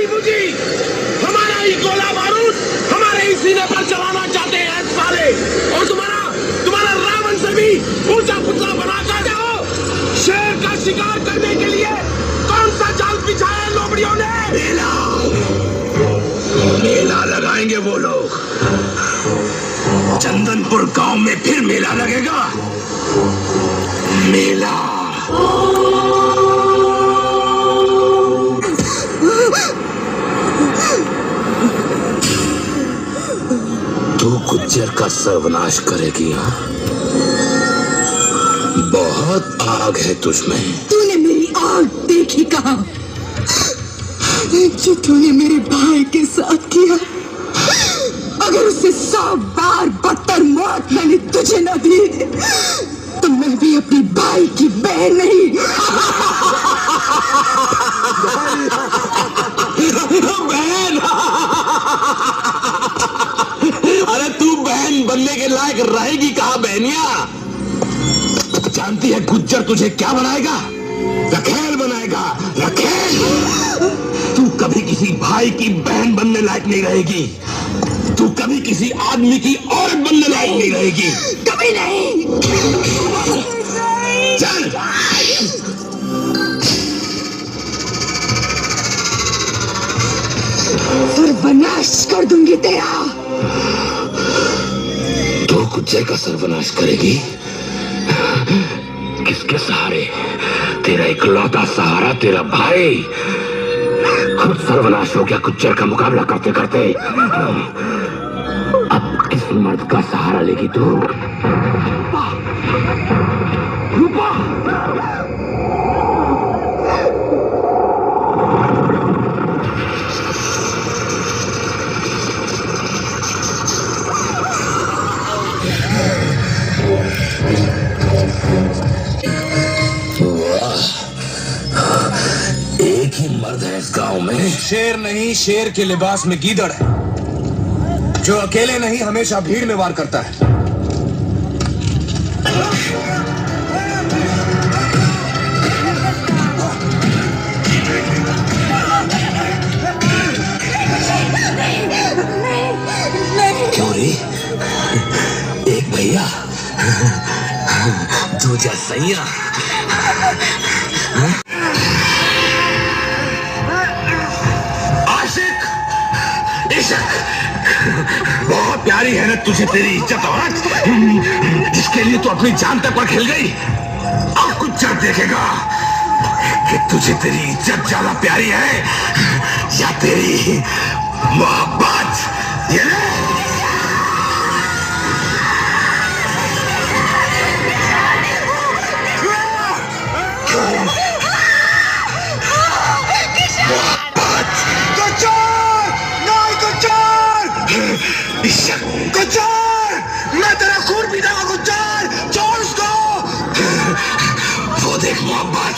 बुझी। हमारा ही गोला बारूद हमारे ही सीने पर चलाना चाहते हैं साले। और तुम्हारा रावण से भी ऊंचा पुतला बनाकर जाओ। शेर का शिकार करने के लिए कौन सा जाल बिछाया लोमड़ियों ने? मेला लगाएंगे वो लोग। चंदनपुर गांव में फिर मेला लगेगा। मेला। तू गुज्जर का सर्वनाश करेगी। बहुत आग है तुझमें। तूने मेरी आग देखी कहाँ? जो तूने मेरे भाई के साथ किया, अगर उससे 100 बार बदतर मौत मैंने तुझे न दी तो मैं भी अपनी भाई की बहन नहीं। बहन? अरे तू बहन बनने के लायक रहेगी कहाँ बहनिया? जानती है गुज्जर तुझे क्या बनाएगा? रखेल बनाएगा, रखेल। तू कभी किसी भाई की बहन बनने लायक नहीं रहेगी। तू कभी किसी आदमी की औरत बनने लायक नहीं रहेगी। कभी नहीं। चल। सर्वनाश कर दूंगी तेरा। तू गुज्जर का सर्वनाश करेगी? किसके सहारे? तेरा इकलौता सहारा तेरा भाई खुद सर्वनाश हो गया गुज्जर का मुकाबला करते करते। अब किस मर्द का सहारा लेगी तू? रूपा! एक ही मर्द है इस गांव में। शेर नहीं, शेर के लिबास में गीदड़ है, जो अकेले नहीं हमेशा भीड़ में वार करता है। क्यों रे? एक भैया, दूजा सैया। बहुत प्यारी है ना तुझे तेरी इज्जत औरत, जिसके लिए तू अपनी जान तक पर खेल गई। अब कुछ जब देखेगा कि तुझे तेरी इज्जत ज्यादा प्यारी है या तेरी मोहब्बत। ये ले। गुज्जर, मैं तेरा खून पीता हूँ गुज्जर, छोड़ उसको। वो देख मोहब्बत।